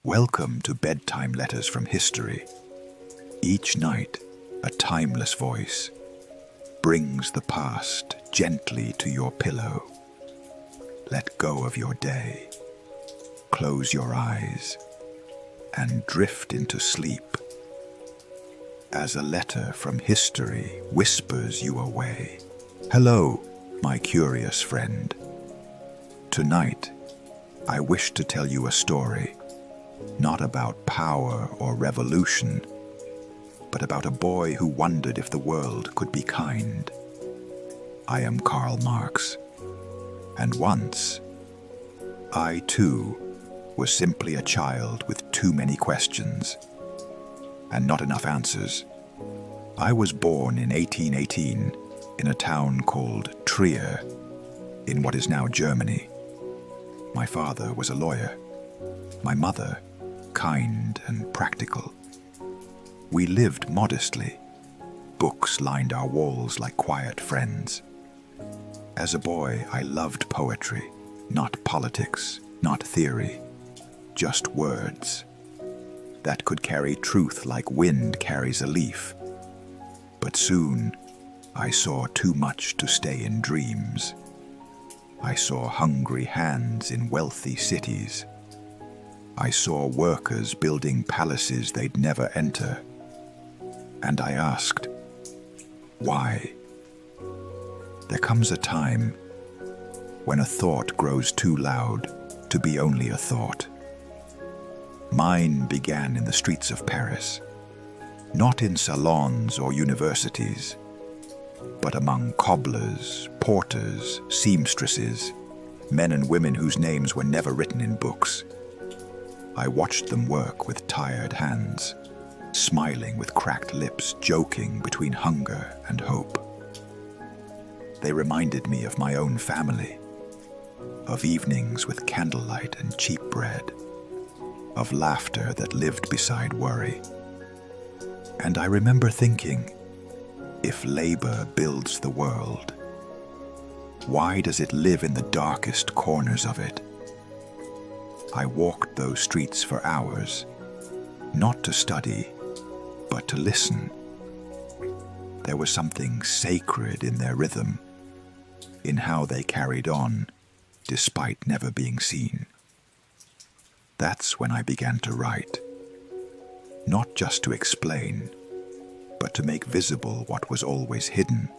Welcome to Bedtime Letters from History. Each night, a timeless voice brings the past gently to your pillow. Let go of your day, close your eyes, and drift into sleep as a letter from history whispers you away. Hello, my curious friend. Tonight, I wish to tell you a story, not about power or revolution, but about a boy who wondered if the world could be kind. I am Karl Marx, and once, I too was simply a child with too many questions and not enough answers. I was born in 1818 in a town called Trier, in what is now Germany. My father was a lawyer, my mother kind and practical. We lived modestly. Books lined our walls like quiet friends. As a boy, I loved poetry, not politics, not theory, just words that could carry truth like wind carries a leaf. But soon, I saw too much to stay in dreams. I saw hungry hands in wealthy cities. I saw workers building palaces they'd never enter. And I asked, why? There comes a time when a thought grows too loud to be only a thought. Mine began in the streets of Paris, not in salons or universities, but among cobblers, porters, seamstresses, men and women whose names were never written in books. I watched them work with tired hands, smiling with cracked lips, joking between hunger and hope. They reminded me of my own family, of evenings with candlelight and cheap bread, of laughter that lived beside worry. And I remember thinking, if labor builds the world, why does it live in the darkest corners of it? I walked those streets for hours, not to study, but to listen. There was something sacred in their rhythm, in how they carried on, despite never being seen. That's when I began to write, not just to explain, but to make visible what was always hidden.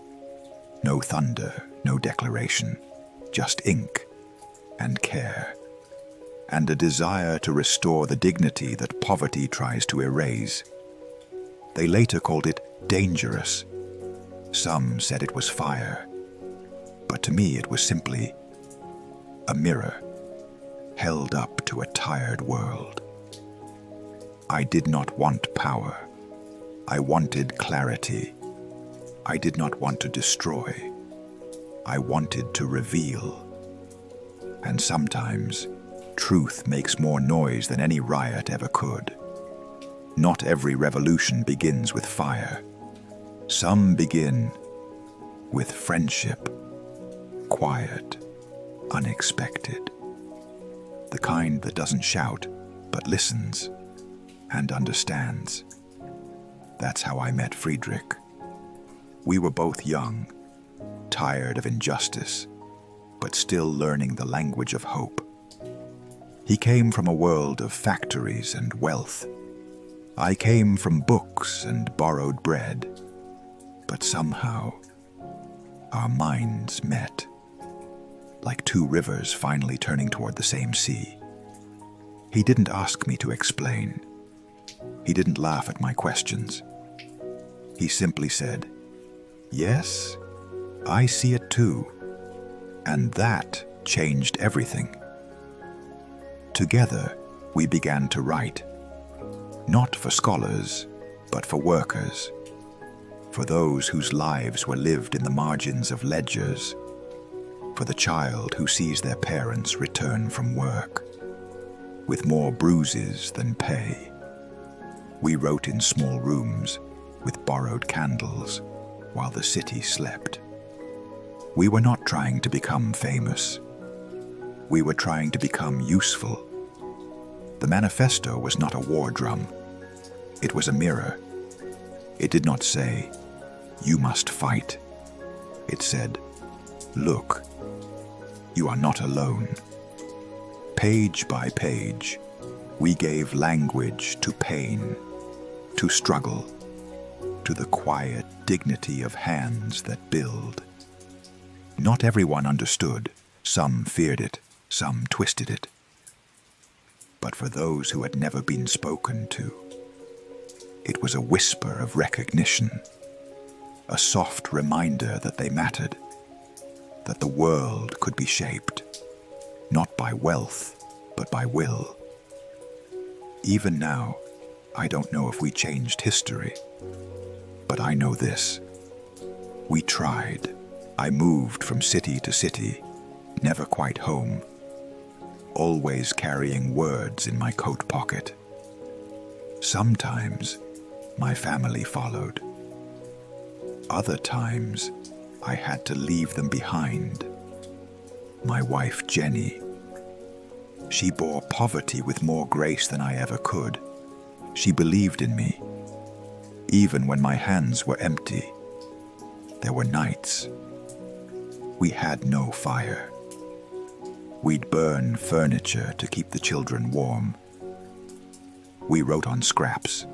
No thunder, no declaration, just ink and care, and a desire to restore the dignity that poverty tries to erase. They later called it dangerous. Some said it was fire, but to me it was simply a mirror held up to a tired world. I did not want power. I wanted clarity. I did not want to destroy. I wanted to reveal. And sometimes, truth makes more noise than any riot ever could. Not every revolution begins with fire. Some begin with friendship, quiet, unexpected. The kind that doesn't shout, but listens and understands. That's how I met Friedrich. We were both young, tired of injustice, but still learning the language of hope. He came from a world of factories and wealth. I came from books and borrowed bread. But somehow, our minds met, like two rivers finally turning toward the same sea. He didn't ask me to explain. He didn't laugh at my questions. He simply said, "Yes, I see it too." And that changed everything. Together, we began to write, not for scholars, but for workers, for those whose lives were lived in the margins of ledgers, for the child who sees their parents return from work with more bruises than pay. We wrote in small rooms with borrowed candles while the city slept. We were not trying to become famous. We were trying to become useful. The manifesto was not a war drum. It was a mirror. It did not say, "You must fight." It said, "Look, you are not alone." Page by page, we gave language to pain, to struggle, to the quiet dignity of hands that build. Not everyone understood. Some feared it, some twisted it. But for those who had never been spoken to, it was a whisper of recognition, a soft reminder that they mattered, that the world could be shaped, not by wealth, but by will. Even now, I don't know if we changed history, but I know this. We tried. I moved from city to city, never quite home, always carrying words in my coat pocket. Sometimes my family followed. Other times I had to leave them behind. My wife, Jenny, she bore poverty with more grace than I ever could. She believed in me, even when my hands were empty. There were nights. We had no fire. We'd burn furniture to keep the children warm. We wrote on scraps.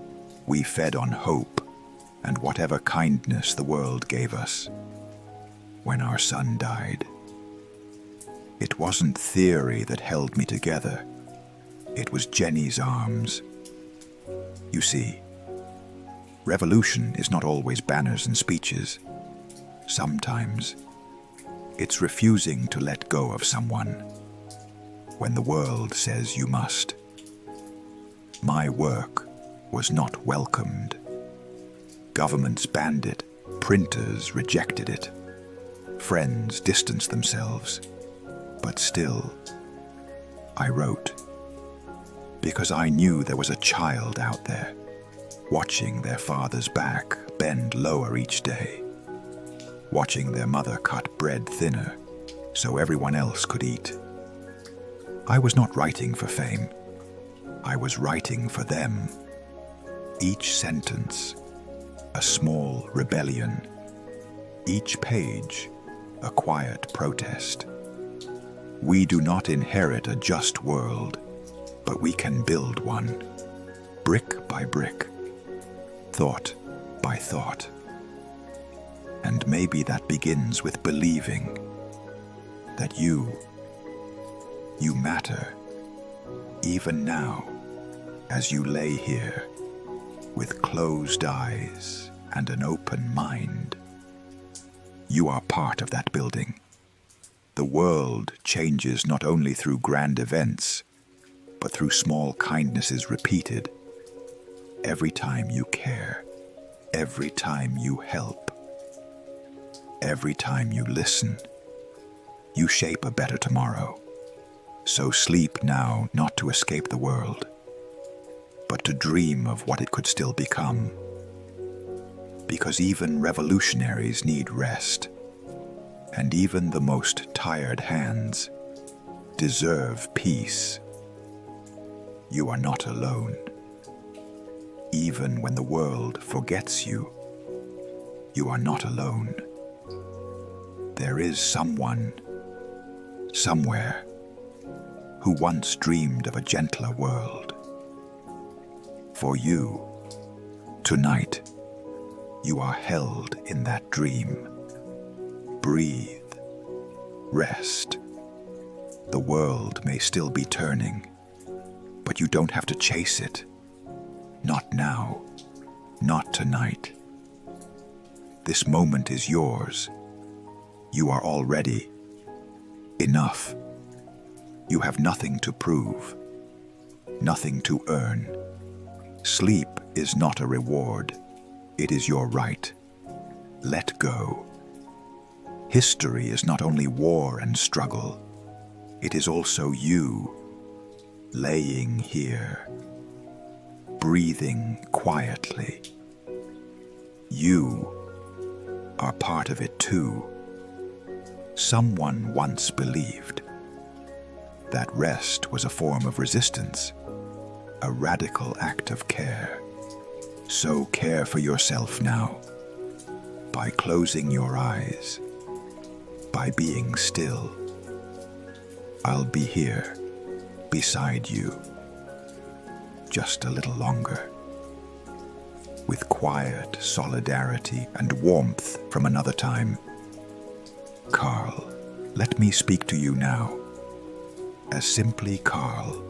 We fed on hope and whatever kindness the world gave us. When our son died, it wasn't theory that held me together. It was Jenny's arms. You see, revolution is not always banners and speeches. Sometimes it's refusing to let go of someone when the world says you must. My work was not welcomed. Governments banned it, printers rejected it, friends distanced themselves. But still, I wrote, because I knew there was a child out there, watching their father's back bend lower each day, watching their mother cut bread thinner so everyone else could eat. I was not writing for fame. I was writing for them. Each sentence, a small rebellion. Each page, a quiet protest. We do not inherit a just world, but we can build one, brick by brick, thought by thought. And maybe that begins with believing that you matter, even now, as you lay here with closed eyes and an open mind. You are part of that building. The world changes not only through grand events, but through small kindnesses repeated. Every time you care, every time you help, every time you listen, you shape a better tomorrow. So sleep now, not to escape the world, but to dream of what it could still become. Because even revolutionaries need rest, and even the most tired hands deserve peace. You are not alone. Even when the world forgets you, you are not alone. There is someone, somewhere, who once dreamed of a gentler world. For you, tonight, you are held in that dream. Breathe. Rest. The world may still be turning, but you don't have to chase it. Not now. Not tonight. This moment is yours. You are already enough. You have nothing to prove, nothing to earn. Sleep is not a reward. It is your right. Let go. History is not only war and struggle. It is also you, laying here, breathing quietly. You are part of it too. Someone once believed that rest was a form of resistance, a radical act of care. So care for yourself now, by closing your eyes, by being still. I'll be here, beside you, just a little longer, with quiet solidarity and warmth from another time. Karl, let me speak to you now, as simply Karl,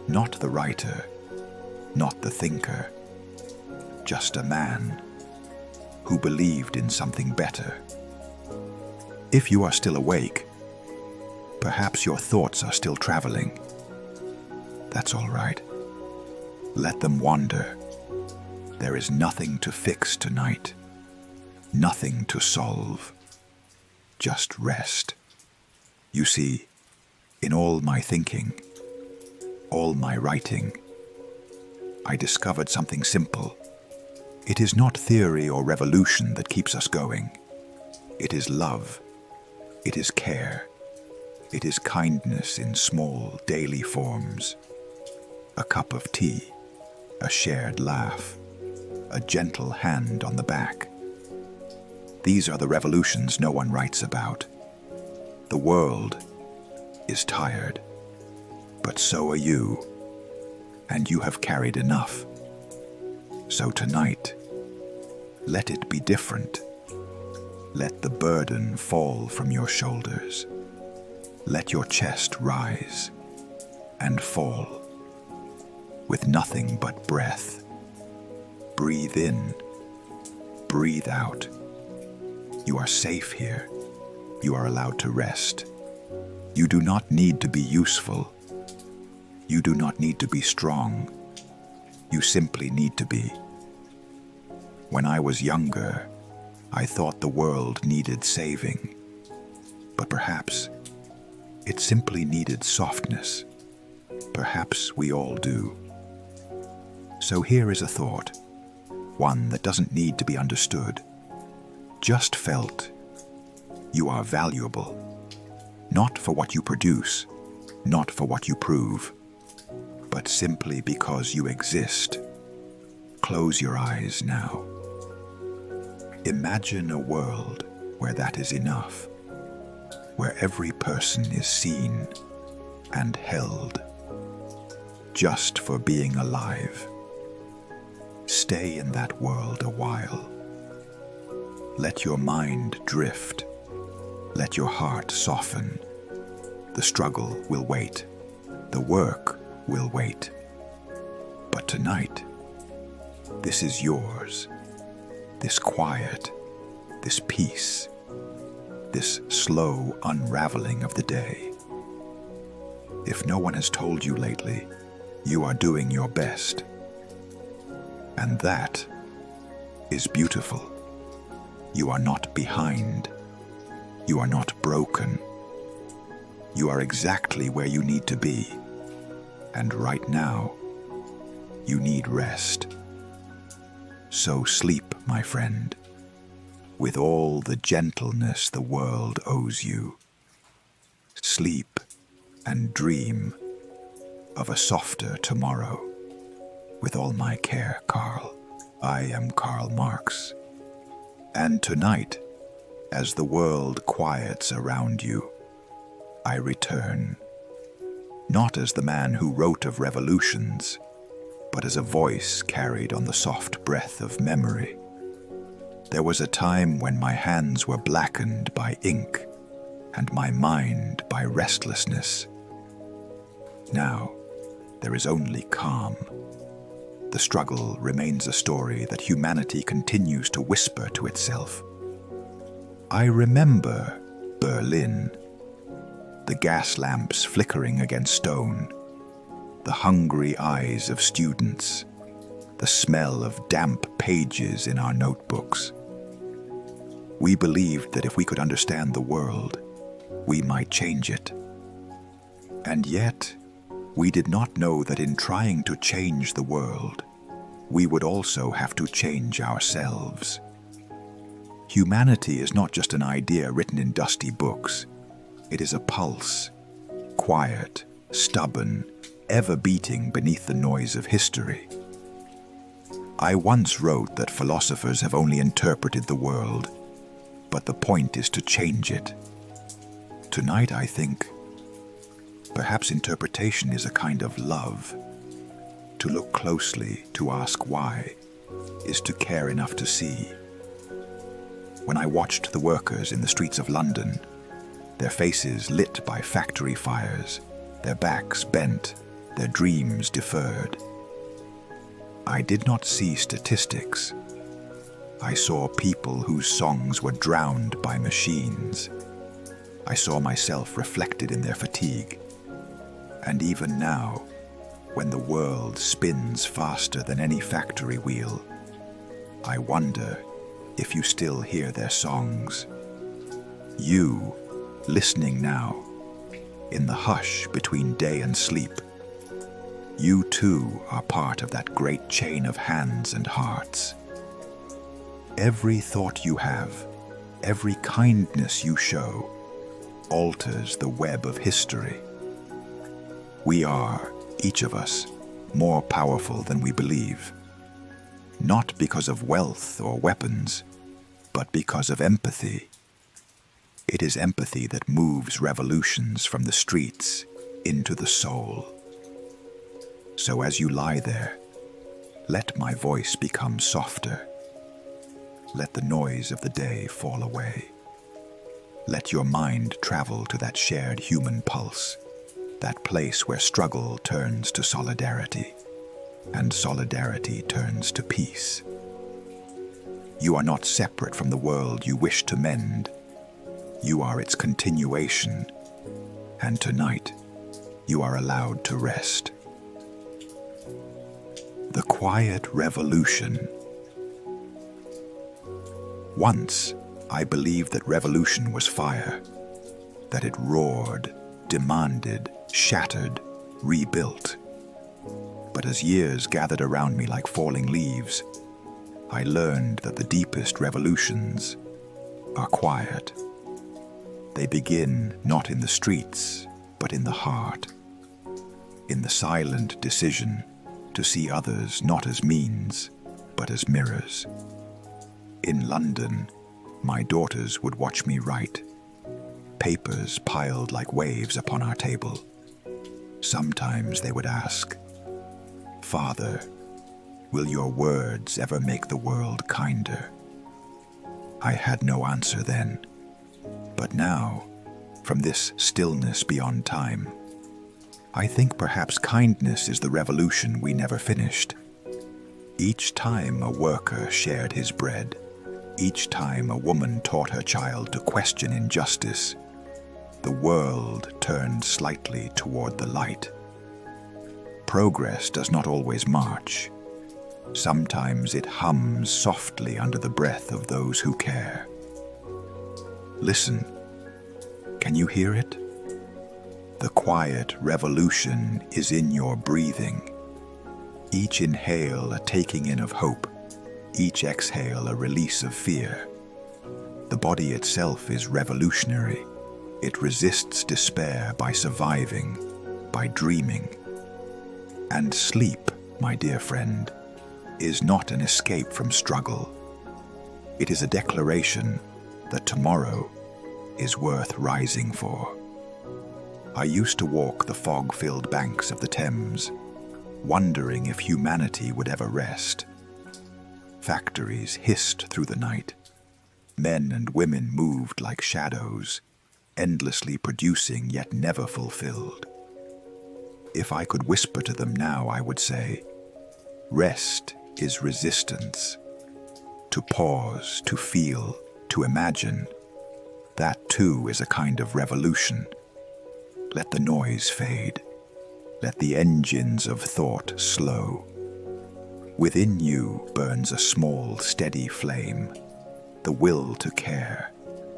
not the writer, not the thinker, just a man who believed in something better. If you are still awake, perhaps your thoughts are still traveling. That's all right. Let them wander. There is nothing to fix tonight, nothing to solve. Just rest. You see, in all my thinking, all my writing, I discovered something simple. It is not theory or revolution that keeps us going. It is love. It is care. It is kindness in small, daily forms. A cup of tea, a shared laugh, a gentle hand on the back. These are the revolutions no one writes about. The world is tired, but so are you, and you have carried enough. So tonight, let it be different. Let the burden fall from your shoulders. Let your chest rise and fall with nothing but breath. Breathe in, breathe out. You are safe here. You are allowed to rest. You do not need to be useful. You do not need to be strong. You simply need to be. When I was younger, I thought the world needed saving, but perhaps it simply needed softness. Perhaps we all do. So here is a thought, one that doesn't need to be understood, just felt. You are valuable, not for what you produce, not for what you prove, but simply because you exist. Close your eyes now. Imagine a world where that is enough, where every person is seen and held, just for being alive. Stay in that world a while. Let your mind drift. Let your heart soften. The struggle will wait. The work will wait. But tonight, this is yours. This quiet, this peace, this slow unraveling of the day. If no one has told you lately, you are doing your best. And that is beautiful. You are not behind. You are not broken. You are exactly where you need to be. And right now, you need rest. So sleep, my friend, with all the gentleness the world owes you. Sleep and dream of a softer tomorrow. With all my care, Karl, I am Karl Marx. And tonight, as the world quiets around you, I return, not as the man who wrote of revolutions, but as a voice carried on the soft breath of memory. There was a time when my hands were blackened by ink and my mind by restlessness. Now, there is only calm. The struggle remains a story that humanity continues to whisper to itself. I remember Berlin, the gas lamps flickering against stone, the hungry eyes of students, the smell of damp pages in our notebooks. We believed that if we could understand the world, we might change it. And yet, we did not know that in trying to change the world, we would also have to change ourselves. Humanity is not just an idea written in dusty books. It is a pulse, quiet, stubborn, ever beating beneath the noise of history. I once wrote that philosophers have only interpreted the world, but the point is to change it. Tonight, I think, perhaps interpretation is a kind of love. To look closely, to ask why, is to care enough to see. When I watched the workers in the streets of London, their faces lit by factory fires, their backs bent, their dreams deferred, I did not see statistics. I saw people whose songs were drowned by machines. I saw myself reflected in their fatigue. And even now, when the world spins faster than any factory wheel, I wonder if you still hear their songs. You, listening now, in the hush between day and sleep, you too are part of that great chain of hands and hearts. Every thought you have, every kindness you show, alters the web of history. We are, each of us, more powerful than we believe. Not because of wealth or weapons, but because of empathy. It is empathy that moves revolutions from the streets into the soul. So as you lie there, let my voice become softer. Let the noise of the day fall away. Let your mind travel to that shared human pulse, that place where struggle turns to solidarity, and solidarity turns to peace. You are not separate from the world you wish to mend. You are its continuation, and tonight you are allowed to rest. The quiet revolution. Once, I believed that revolution was fire, that it roared, demanded, shattered, rebuilt. But as years gathered around me like falling leaves, I learned that the deepest revolutions are quiet. They begin not in the streets, but in the heart, in the silent decision to see others not as means, but as mirrors. In London, my daughters would watch me write, papers piled like waves upon our table. Sometimes they would ask, "Father, will your words ever make the world kinder?" I had no answer then, but now, from this stillness beyond time, I think perhaps kindness is the revolution we never finished. Each time a worker shared his bread, each time a woman taught her child to question injustice, the world turned slightly toward the light. Progress does not always march. Sometimes it hums softly under the breath of those who care. Listen. Can you hear it? The quiet revolution is in your breathing. Each inhale a taking in of hope, each exhale a release of fear. The body itself is revolutionary. It resists despair by surviving, by dreaming. And sleep, my dear friend, is not an escape from struggle. It is a declaration that tomorrow is worth rising for. I used to walk the fog-filled banks of the Thames, wondering if humanity would ever rest. Factories hissed through the night. Men and women moved like shadows, endlessly producing yet never fulfilled. If I could whisper to them now, I would say, rest is resistance. To pause, to feel, to imagine, that too is a kind of revolution. Let the noise fade. Let the engines of thought slow. Within you burns a small, steady flame, the will to care,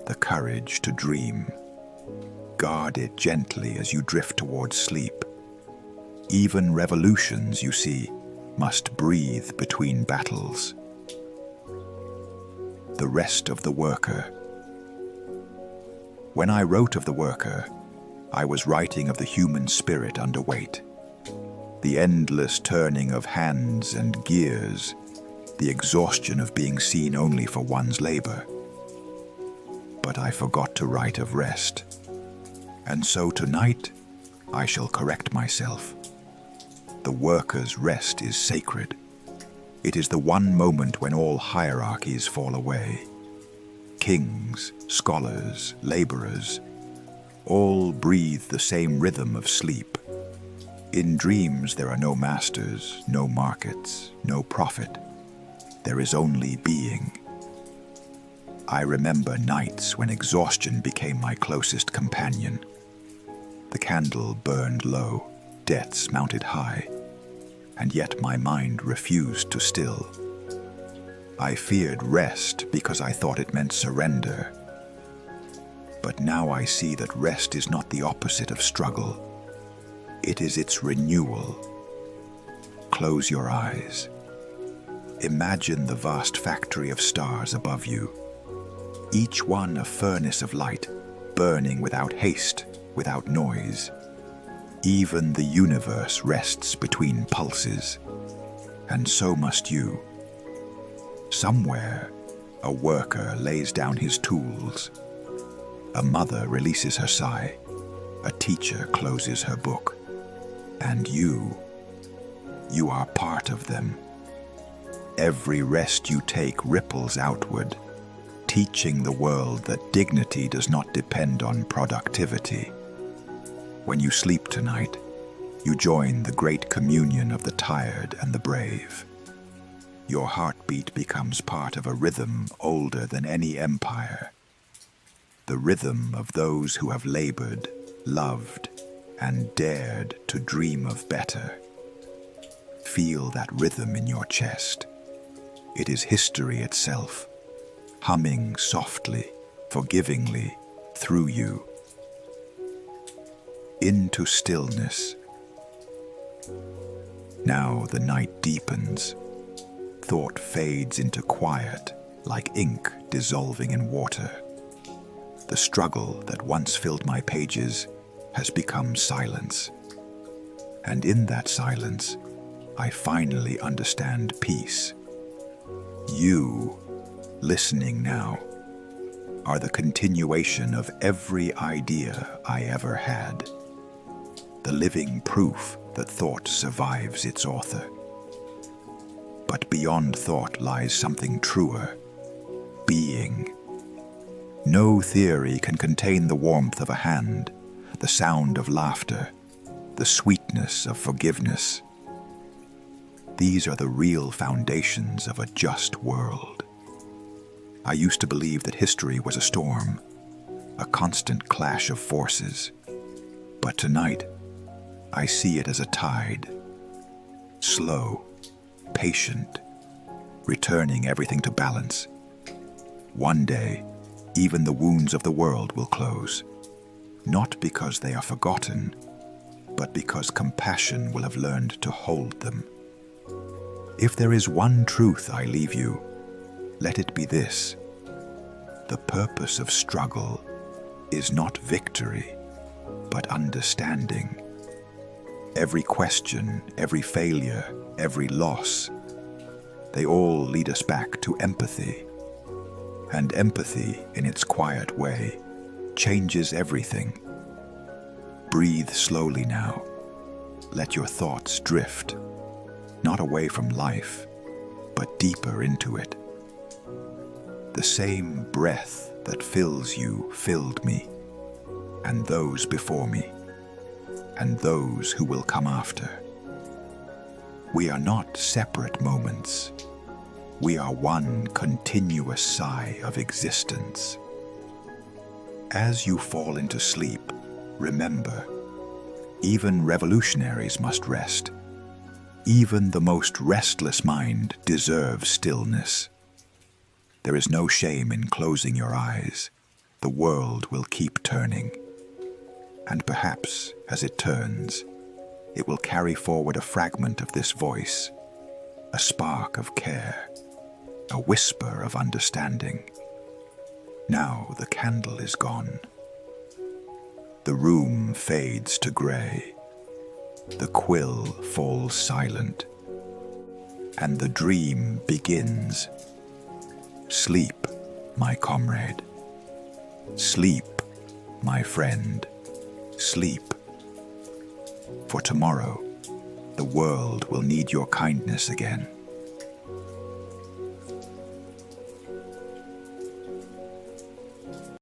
the courage to dream. Guard it gently as you drift towards sleep. Even revolutions, you see, must breathe between battles. The rest of the worker. When I wrote of the worker, I was writing of the human spirit underweight. the endless turning of hands and gears, the exhaustion of being seen only for one's labor. But I forgot to write of rest, and so tonight I shall correct myself. The worker's rest is sacred. It is the one moment when all hierarchies fall away. Kings, scholars, laborers, all breathe the same rhythm of sleep. In dreams there are no masters, no markets, no profit. There is only being. I remember nights when exhaustion became my closest companion. The candle burned low, debts mounted high, and yet my mind refused to still. I feared rest because I thought it meant surrender. But now I see that rest is not the opposite of struggle. It is its renewal. Close your eyes. Imagine the vast factory of stars above you, each one a furnace of light, burning without haste, without noise. Even the universe rests between pulses, and so must you. Somewhere, a worker lays down his tools. A mother releases her sigh. A teacher closes her book. And you are part of them. Every rest you take ripples outward, teaching the world that dignity does not depend on productivity. When you sleep tonight, you join the great communion of the tired and the brave. Your heartbeat becomes part of a rhythm older than any empire. The rhythm of those who have labored, loved, and dared to dream of better. Feel that rhythm in your chest. It is history itself, humming softly, forgivingly, through you. Into stillness. Now the night deepens. Thought fades into quiet, like ink dissolving in water. The struggle that once filled my pages has become silence. And in that silence, I finally understand peace. You, listening now, are the continuation of every idea I ever had. The living proof that thought survives its author. But beyond thought lies something truer, being. No theory can contain the warmth of a hand, the sound of laughter, the sweetness of forgiveness. These are the real foundations of a just world. I used to believe that history was a storm, a constant clash of forces. But tonight, I see it as a tide, slow, patient, returning everything to balance. One day, even the wounds of the world will close, not because they are forgotten, but because compassion will have learned to hold them. If there is one truth I leave you, let it be this: the purpose of struggle is not victory, but understanding. Every question, every failure, every loss, they all lead us back to empathy. And empathy, in its quiet way, changes everything. Breathe slowly now. Let your thoughts drift, not away from life, but deeper into it. The same breath that fills you filled me, and those before me, and those who will come after. We are not separate moments. We are one continuous sigh of existence. As you fall into sleep, remember, even revolutionaries must rest. Even the most restless mind deserves stillness. There is no shame in closing your eyes. The world will keep turning. And perhaps, as it turns, it will carry forward a fragment of this voice, a spark of care, a whisper of understanding. Now the candle is gone. The room fades to gray. the quill falls silent, and the dream begins. Sleep, my comrade. Sleep, my friend. Sleep. For tomorrow, the world will need your kindness again.